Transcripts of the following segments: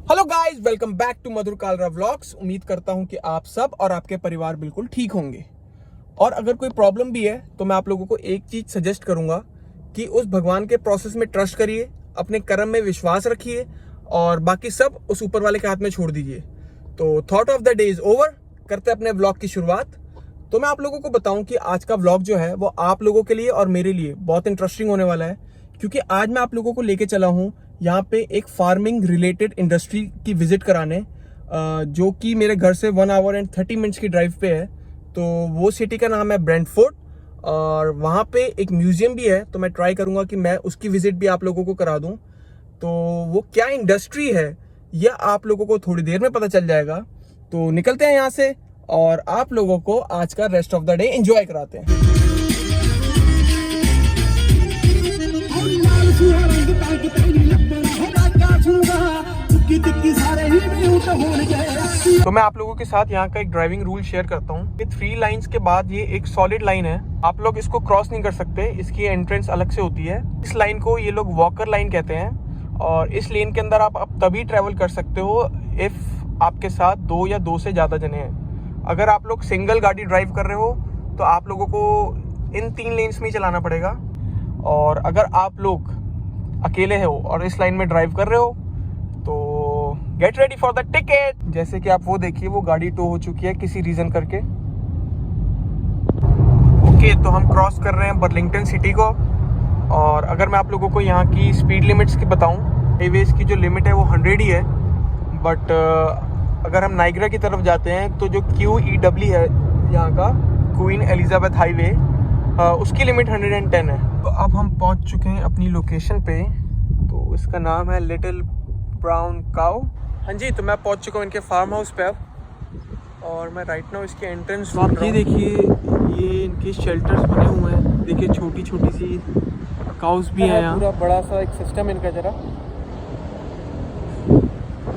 Hello guys, welcome back to Madhur Kalra vlogs. उम्मीद करता हूं कि आप सब और आपके परिवार बिल्कुल ठीक होंगे। और अगर कोई प्रॉब्लम भी है तो मैं आप लोगों को एक चीज सजेस्ट करूंगा कि उस भगवान के प्रोसेस में ट्रस्ट करिए, अपने कर्म में विश्वास रखिए और बाकी सब उस ऊपर वाले के हाथ में छोड़ दीजिए। तो thought of the day is over, करते अपने व्लॉग की शुरुआत। तो मैं आप लोगों को बताऊं कि आज का व्लॉग जो है वो आप लोगों के लिए और मेरे लिए बहुत इंटरेस्टिंग होने वाला है, क्योंकि आज मैं आप लोगों को लेके चला हूं यहाँ पे एक फार्मिंग रिलेटेड इंडस्ट्री की विजिट कराने, जो कि मेरे घर से 1 आवर एंड 30 मिनट्स की ड्राइव पे है। तो वो सिटी का नाम है ब्रेंटफोर्ड और वहाँ पे एक म्यूजियम भी है। तो मैं ट्राई करूँगा कि मैं उसकी विजिट भी आप लोगों को करा दूँ। तो वो क्या इंडस्ट्री है यह आप लोगों को थोड़ी देर में पता चल जाएगा। तो निकलते हैं यहाँ से और आप लोगों को आज का rest of the day enjoy कराते हैं। तो मैं आप लोगों के साथ यहाँ का एक ड्राइविंग रूल शेयर करता हूँ कि 3 लाइंस के बाद ये एक सॉलिड लाइन है, आप लोग इसको क्रॉस नहीं कर सकते। इसकी एंट्रेंस अलग से होती है। इस लाइन को ये लोग वॉकर लाइन कहते हैं और इस लेन के अंदर आप तभी ट्रेवल कर सकते हो इफ आपके साथ 2 या 2 से ज़्यादा जने हैं। अगर आप लोग सिंगल गाड़ी ड्राइव कर रहे हो तो आप लोगों को इन 3 लेन्स में ही चलाना पड़ेगा। और अगर आप लोग अकेले हो और इस लाइन में ड्राइव कर रहे हो तो get ready for the ticket. जैसे कि आप वो देखिए, वो गाड़ी टो हो चुकी है किसी रीजन करके। ओके, तो हम क्रॉस कर रहे हैं बर्लिंगटन सिटी को। और अगर मैं आप लोगों को यहाँ की स्पीड लिमिट्स की बताऊँ, हाईवेज की जो लिमिट है वो 100 ही है। बट अगर हम नाइग्रा की तरफ जाते हैं तो जो QEW है यहाँ का, क्वीन एलिजाबेथ हाईवे, उसकी लिमिट 110 है। तो अब हम पहुँच चुके हैं अपनी लोकेशन पे। तो इसका नाम है लिटिल ब्राउन काउ। हाँ जी, तो मैं पहुंच चुका हूँ इनके फार्म हाउस पे अब। और मैं राइट नाउ इसके एंट्रेंस, आप ये देखिए, ये इनके शेल्टर्स बने हुए हैं। देखिए छोटी छोटी सी काउस भी हैं यहाँ। पूरा बड़ा सा एक सिस्टम इनका। जरा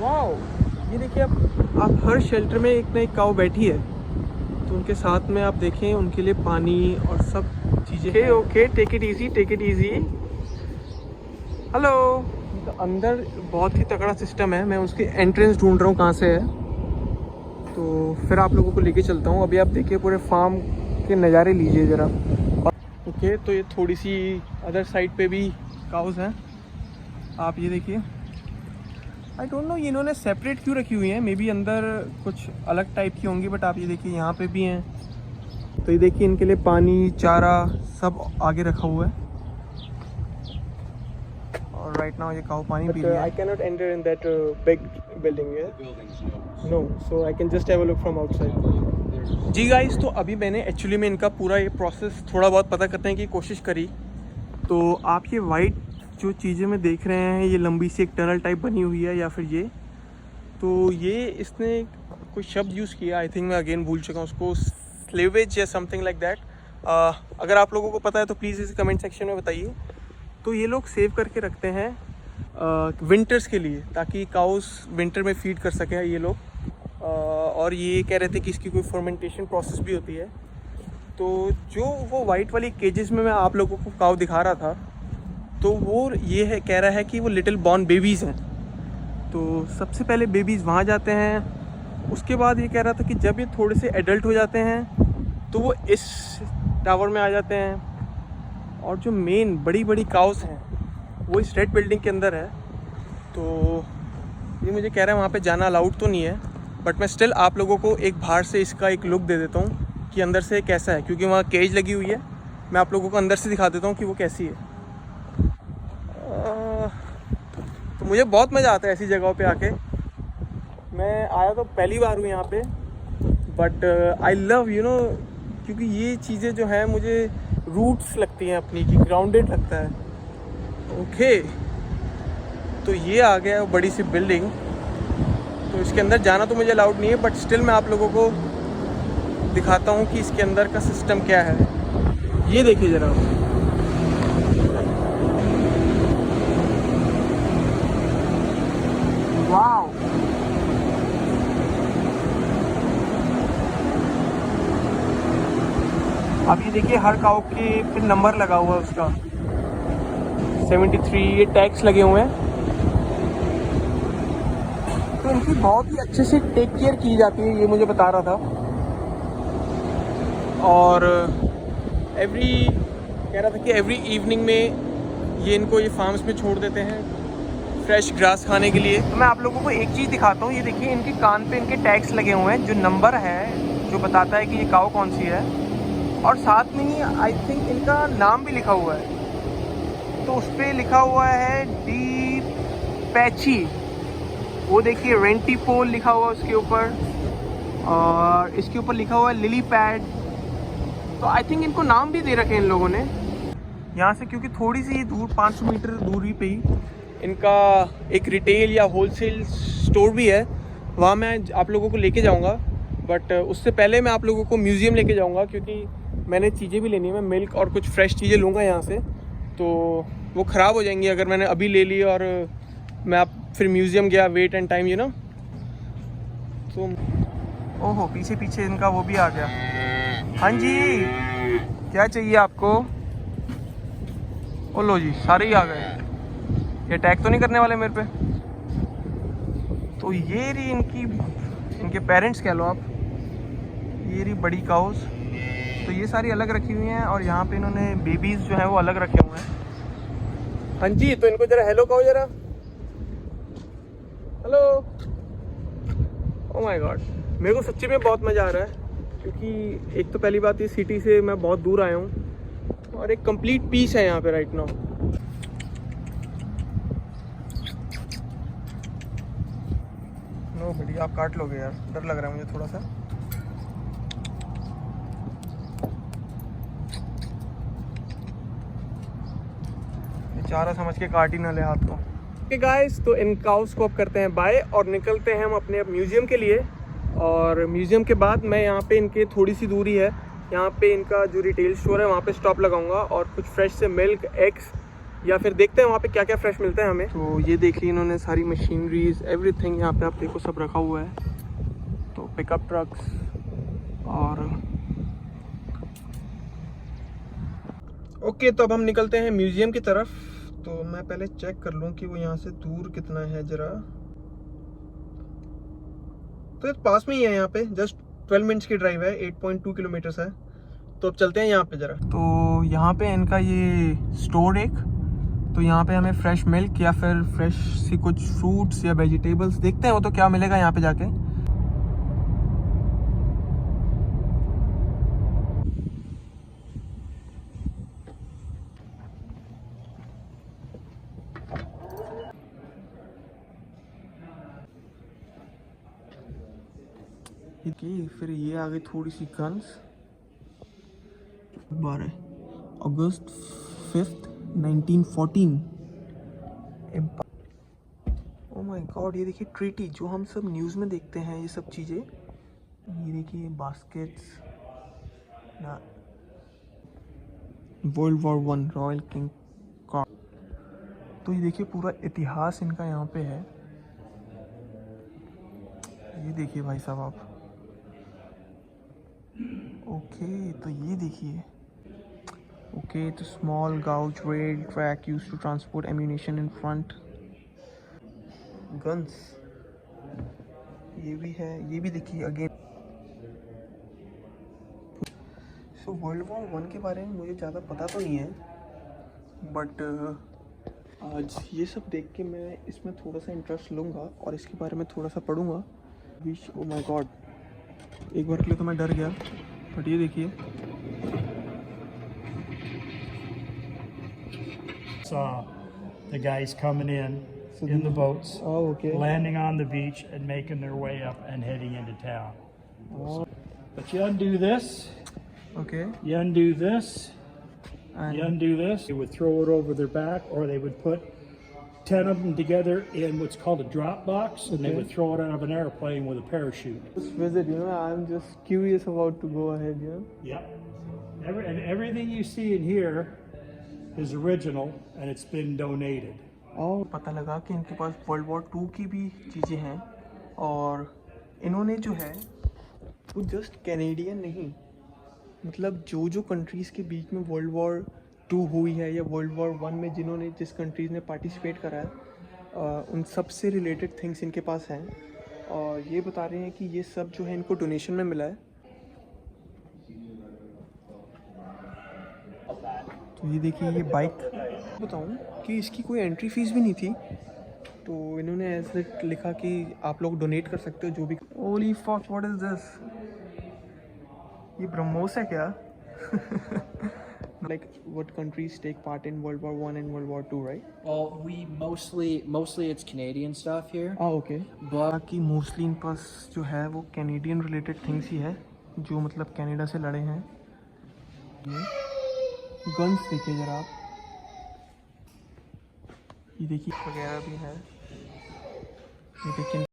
वाओ, ये देखिए, आप हर शेल्टर में एक ना एक काउ बैठी है। तो उनके साथ में आप देखें, उनके लिए पानी और सब चीज़ें। Okay, take it easy, take it easy. Hello. अंदर बहुत ही तगड़ा सिस्टम है। मैं उसकी एंट्रेंस ढूंढ रहा हूँ कहाँ से है, तो फिर आप लोगों को लेके चलता हूँ। अभी आप देखिए, पूरे फार्म के नज़ारे लीजिए ज़रा। ओके, तो ये थोड़ी सी अदर साइड पे भी काउस हैं। आप ये देखिए, आई डोंट नो इन्होंने सेपरेट क्यों रखी हुई हैं। मे बी अंदर कुछ अलग टाइप की होंगी। बट आप ये देखिए, यहाँ पे भी हैं। तो ये देखिए, इनके लिए पानी, चारा सब आगे रखा हुआ है। Right now ये काऊ पानी पी रही है। I cannot enter in that big building, yeah? No, so I can just have a look from outside. जी गाइस, तो अभी मैंने एक्चुअली में इनका पूरा ये प्रोसेस थोड़ा बहुत पता करने की कोशिश करी। तो आप ये वाइट जो चीज़ें में देख रहे हैं, ये लंबी सी एक टनल टाइप बनी हुई है या फिर ये, तो ये इसने कोई शब्द यूज़ किया, आई थिंक मैं अगेन भूल चुका हूँ उसको, स्लेवेज या समथिंग लाइक दैट। अगर आप लोगों को पता है तो प्लीज़ इसे कमेंट सेक्शन में बताइए। तो ये लोग सेव करके रखते हैं विंटर्स के लिए, ताकि काउस विंटर में फीड कर सके ये लोग। और ये कह रहे थे कि इसकी कोई फर्मेंटेशन प्रोसेस भी होती है। तो जो वो वाइट वाली केजेस में मैं आप लोगों को काउ दिखा रहा था, तो वो ये है, कह रहा है कि वो लिटिल बॉर्न बेबीज़ हैं। तो सबसे पहले बेबीज़ वहाँ जाते हैं। उसके बाद ये कह रहा था कि जब ये थोड़े से एडल्ट हो जाते हैं तो वो इस टावर में आ जाते हैं। और जो मेन बड़ी बड़ी काउस हैं वो इस रेड बिल्डिंग के अंदर है। तो ये मुझे कह रहा है वहाँ पे जाना अलाउड तो नहीं है, बट मैं स्टिल आप लोगों को एक बाहर से इसका एक लुक दे देता हूँ कि अंदर से कैसा है, क्योंकि वहाँ केज लगी हुई है। मैं आप लोगों को अंदर से दिखा देता हूँ कि वो कैसी है। तो मुझे बहुत मज़ा आता है ऐसी जगहों पे आके। मैं आया तो पहली बार हूँ यहाँ पे, बट आई लव क्योंकि ये चीज़ें जो हैं मुझे रूट्स लगती हैं अपनी की, ग्राउंडेड लगता है। ओके, तो ये आ गया बड़ी सी बिल्डिंग। तो इसके अंदर जाना तो मुझे अलाउड नहीं है, बट स्टिल मैं आप लोगों को दिखाता हूँ कि इसके अंदर का सिस्टम क्या है। ये देखिए ज़रा, वाओ। अब ये देखिए, हर काऊ के फिर नंबर लगा हुआ है उसका, 73, ये टैग्स लगे हुए हैं। तो इनकी बहुत ही अच्छे से टेक केयर की जाती है, ये मुझे बता रहा था। और कह रहा था कि एवरी इवनिंग में ये इनको ये फार्म्स में छोड़ देते हैं फ्रेश ग्रास खाने के लिए। तो मैं आप लोगों को एक चीज़ दिखाता हूँ, ये देखिए इनके कान पे इनके टैग्स लगे हुए हैं, जो नंबर है जो बताता है कि ये काऊ कौन सी है, और साथ में ही आई थिंक इनका नाम भी लिखा हुआ है। तो उस पर लिखा हुआ है डी पैची, वो देखिए रेंटीपोल लिखा हुआ है उसके ऊपर, और इसके ऊपर लिखा हुआ है लिली पैड। तो आई थिंक इनको नाम भी दे रखे हैं इन लोगों ने यहाँ से, क्योंकि थोड़ी सी दूर 500 मीटर दूरी पे ही इनका एक रिटेल या होलसेल स्टोर भी है, वहाँ मैं आप लोगों को लेके जाऊँगा। बट उससे पहले मैं आप लोगों को म्यूज़ियम लेके जाऊँगा, क्योंकि मैंने चीज़ें भी लेनी है। मैं मिल्क और कुछ फ्रेश चीज़ें लूँगा यहाँ से, तो वो ख़राब हो जाएंगी अगर मैंने अभी ले ली और मैं आप फिर म्यूज़ियम गया, वेट एंड टाइम, तो ओहो पीछे पीछे इनका वो भी आ गया। हाँ जी, क्या चाहिए आपको? ओ लो जी, सारे ही आ गए। ये अटैक तो नहीं करने वाले मेरे पे? तो ये रही इनके पेरेंट्स कह लो आप, ये रही बड़ी काउस। तो ये सारी अलग रखी हुई हैं, और यहाँ पे इन्होंने बेबीज़ जो हैं वो अलग रखे हुए हैं। हाँ जी, तो इनको ज़रा हेलो कहो ज़रा, हेलो। ओह माय गॉड, मेरे को सच्ची में बहुत मज़ा आ रहा है, क्योंकि एक तो पहली बात ये सिटी से मैं बहुत दूर आया हूँ, और एक कंप्लीट पीस है यहाँ पे राइट नाउ। नो बेटी, आप काट लोगे यार, डर लग रहा है मुझे थोड़ा सा। बेचारा समझ के काट ही ना ले हाथ को। ओके गाइस, तो इन काउस को अब करते हैं बाय और निकलते हैं हम अपने म्यूज़ियम के लिए। और म्यूज़ियम के बाद मैं यहाँ पे इनके थोड़ी सी दूरी है, यहाँ पे इनका जो रिटेल स्टोर है वहाँ पे स्टॉप लगाऊंगा, और कुछ फ्रेश से मिल्क, एग्स, या फिर देखते हैं वहाँ पे क्या क्या फ्रेश मिलता है हमें। तो ये देखिए इन्होंने सारी मशीनरीज एवरीथिंग यहाँ पे आप देखो सब रखा हुआ है। तो पिकअप ट्रक्स और ओके, तो अब हम निकलते हैं म्यूज़ियम की तरफ। तो मैं पहले चेक कर लूँ कि वो यहाँ से दूर कितना है ज़रा। तो ये पास में ही है, यहाँ पे जस्ट 12 मिनट्स की ड्राइव है, 8.2 किलोमीटर्स है। तो अब चलते हैं यहाँ पे ज़रा। तो यहाँ पे इनका ये स्टोर एक, तो यहाँ पे हमें फ्रेश मिल्क या फिर फ्रेश सी कुछ फ्रूट्स या वेजिटेबल्स देखते हैं वो तो क्या मिलेगा यहाँ पे जाके। फिर ये आ गई थोड़ी सी गन्स। 12 अगस्त 5th 1914। ओह माय गॉड, ये देखिए ट्रीटी, जो हम सब न्यूज़ में देखते हैं ये सब चीज़ें। ये देखिए बास्केट्स ना, वर्ल्ड वॉर 1 रॉयल किंग का। तो ये देखिए पूरा इतिहास इनका यहाँ पे है। ये देखिए भाई साहब आप, ओके तो ये देखिए, ओके तो small gauge rail track used to transport ammunition in front, guns ये भी है, ये भी देखिए अगेन। सो वर्ल्ड वॉर 1 के बारे में मुझे ज़्यादा पता तो नहीं है, बट आज ये सब देख के मैं इसमें थोड़ा सा इंटरेस्ट लूँगा और इसके बारे में थोड़ा सा पढ़ूँगा। ओह माय गॉड, एक बार के लिए तो मैं डर गया, बट ये देखिए the guys coming in the boats, okay, landing on the beach and making their way up and heading into town. But you undo this, okay, you undo this, and you undo this. They would throw it over their back, or they would put 10 of them together in what's called a drop box, and they would throw it out of an airplane with a parachute. just visit, I'm just curious about to go ahead, Yep. And everything you see in here is original, and it's been donated. और पता लगा कि इनके पास world war 2 की भी चीज़ें हैं, और इन्होंने जो है वो जस्ट कैनेडियन नहीं, मतलब जो कंट्रीज़ के बीच में वर्ल्ड वॉर 2 हुई है या वर्ल्ड वॉर 1 में जिस कंट्रीज़ ने पार्टिसिपेट करा है, उन सब से रिलेटेड थिंग्स इनके पास हैं। और ये बता रहे हैं कि ये सब जो है इनको डोनेशन में मिला है। तो ये देखिए ये बाइक, बताऊं कि इसकी कोई एंट्री फीस भी नहीं थी, तो इन्होंने ऐसे लिखा कि आप लोग डोनेट कर सकते हो जो भी। ओली फक, व्हाट इज दिस? ये ब्रह्मोस है क्या? Like what countries take part in World War I and World War II, right? Well, we mostly it's Canadian stuff here. Okay. But बाकी मोस्टली इन पास जो है वो कैनेडियन रिलेटेड थिंग्स ही है, जो मतलब कनाडा से लड़े हैं। ये गन्स देखिए ज़रा आप, ये देखिए वगैरह भी है, ये देखिए।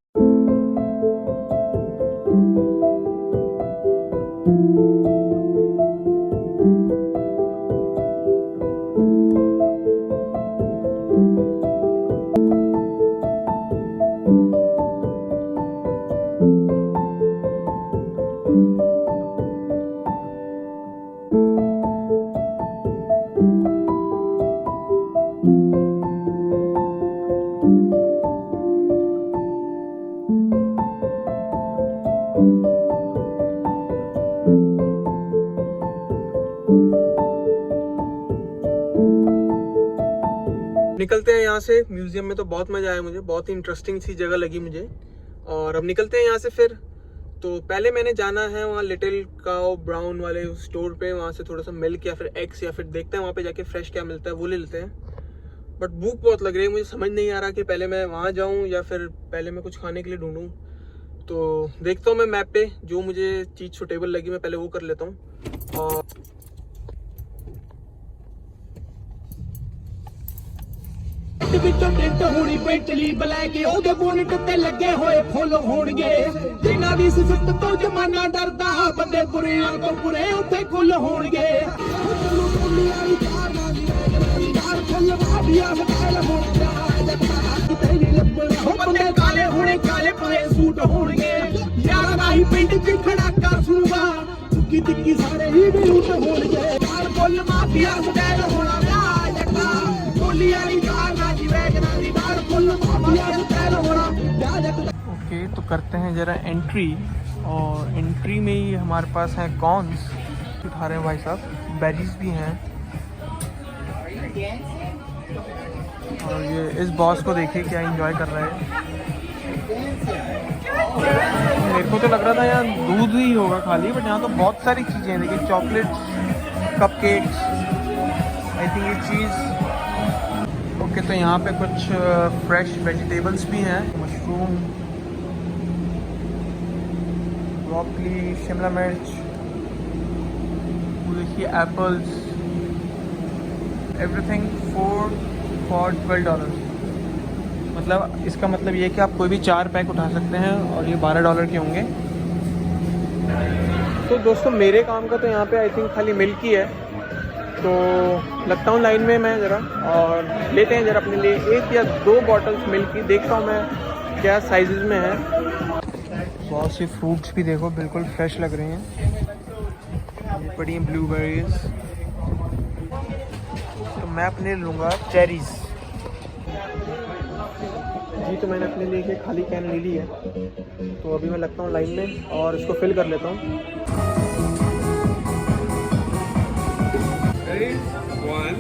निकलते हैं यहाँ से। म्यूजियम में तो बहुत मज़ा आया मुझे, बहुत ही इंटरेस्टिंग सी जगह लगी मुझे। और अब निकलते हैं यहाँ से फिर। तो पहले मैंने जाना है वहाँ लिटिल काउ ब्राउन वाले स्टोर पे, वहाँ से थोड़ा सा मिल्क या फिर एग्स या फिर देखते हैं वहाँ पे जाके फ्रेश क्या मिलता है वो ले लेते हैं। बट भूख बहुत लग रही है, मुझे समझ नहीं आ रहा कि पहले मैं वहाँ जाऊँ या फिर पहले मैं कुछ खाने के लिए ढूंढूँ। तो देखता हूँ मैं मैप पे जो मुझे चीज़ सुटेबल लगी मैं पहले वो कर लेता हूँ। और ਵਿੱਚੋਂ ਟਿੰਟ ਹੋਣੀ ਪੈਂਟਲੀ ਬਲੈਕ ਉਹਦੇ ਬੋਨਟ ਤੇ ਲੱਗੇ ਹੋਏ ਫੁੱਲ ਹੋਣਗੇ ਜਿਨ੍ਹਾਂ ਦੀ ਸਿਫਤ ਤੋਂ ਜ਼ਮਾਨਾ ਡਰਦਾ ਬੰਦੇ ਬੁਰਿਆਂ ਤੋਂ ਬੁਰੇ ਉੱਥੇ ਕੁੱਲ ਹੋਣਗੇ ਚਲੋ ਟੋਲੀਆਂ ਦੀ ਕਾਰਾਂ ਦੀ ਯਾਰ ਫੁੱਲ ਮਾਫੀਆ ਸਟਾਈਲ ਹੋਣਗਾ ਕਿਤੇ ਨਹੀਂ ਲੱਭਣਾ ਉਹ ਬੰਦੇ ਕਾਲੇ ਹੋਣੇ ਕਾਲੇ ਪਾਏ ਸੂਟ ਹੋਣਗੇ ਯਾਰਾਂ ਦਾ ਹੀ ਪਿੰਡ 'ਚ ਖੜਾਕਾ ਸੁਣਵਾ ਟਿੱਕੀ ਟਿੱਕੀ ਸਾਰੇ ਹੀ ਵੀ ਲੁੱਟ ਹੋਣਗੇ ਯਾਰ ਫੁੱਲ ਮਾਫੀਆ ਸਟਾਈਲ ਹੋਣਾ ਜੱਟਾ ਟੋਲੀਆਂ ਦੀ ओके, तो करते हैं ज़रा एंट्री। और एंट्री में ही हमारे पास हैं कॉर्न्स उठा रहे हैं भाई साहब, बेरीज भी हैं। और ये इस बॉस को देखिए क्या एंजॉय कर रहा है। मेरे को तो लग रहा था यहाँ दूध ही होगा खाली, बट यहाँ तो बहुत सारी चीज़ें हैं। देखिए चॉकलेट्स, कपकेक्स, आई थिंक ये चीज़। ओके, तो यहाँ पे कुछ फ्रेश वेजिटेबल्स भी हैं, मशरूम, ब्रोकली, शिमला मिर्च, देखिए एप्पल्स, एवरीथिंग फॉर $12। मतलब इसका मतलब ये है कि आप कोई भी 4 पैक उठा सकते हैं और ये $12 के होंगे। तो दोस्तों मेरे काम का तो यहाँ पे आई थिंक खाली मिल्क ही है, तो लगता हूँ लाइन में मैं ज़रा, और लेते हैं ज़रा अपने लिए 1 या 2 बॉटल्स मिल्क की। देखता हूँ मैं क्या साइजेस में है। बहुत सी फ्रूट्स भी देखो बिल्कुल फ्रेश लग रहे हैं, ये पड़ी हैं ब्लूबेरीज। तो मैं अपने लूँगा चेरीज़ जी। तो मैंने अपने लिए खाली कैन ले ली है, तो अभी मैं लगता हूँ लाइन में और इसको फिल कर लेता हूँ। Ready? 1,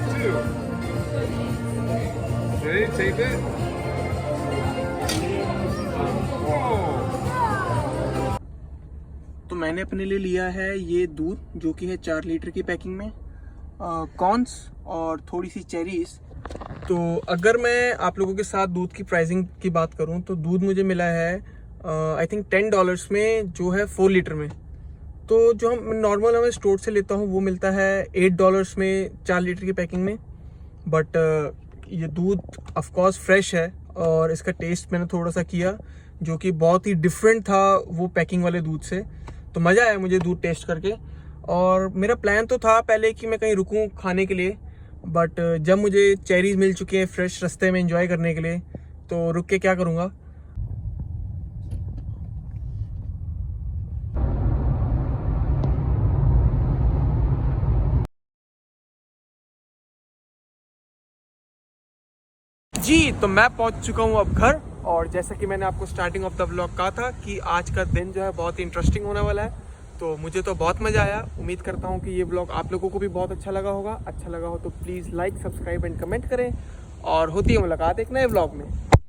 2. Ready? Tape it. Whoa. तो मैंने अपने लिए लिया है ये दूध जो कि है 4 लीटर की पैकिंग में, कॉर्न्स और थोड़ी सी चेरीज़। तो अगर मैं आप लोगों के साथ दूध की प्राइसिंग की बात करूं तो दूध मुझे मिला है आई थिंक $10 में, जो है 4 लीटर में। तो जो हम नॉर्मल मैं स्टोर से लेता हूँ वो मिलता है $8 में 4 लीटर की पैकिंग में। बट ये दूध ऑफ कोर्स फ्रेश है और इसका टेस्ट मैंने थोड़ा सा किया जो कि बहुत ही डिफरेंट था वो पैकिंग वाले दूध से। तो मज़ा आया मुझे दूध टेस्ट करके। और मेरा प्लान तो था पहले कि मैं कहीं रुकूं खाने के लिए, बट जब मुझे चेरीज़ मिल चुकी हैं फ्रेश रास्ते में एंजॉय करने के लिए, तो रुक के क्या करूँगा। जी तो मैं पहुंच चुका हूं अब घर, और जैसा कि मैंने आपको स्टार्टिंग ऑफ द व्लॉग कहा था कि आज का दिन जो है बहुत ही इंटरेस्टिंग होने वाला है। तो मुझे तो बहुत मज़ा आया। उम्मीद करता हूं कि ये व्लॉग आप लोगों को भी बहुत अच्छा लगा होगा। अच्छा लगा हो तो please like, subscribe and comment करें, और होती है मुलाकात एक नए व्लॉग में।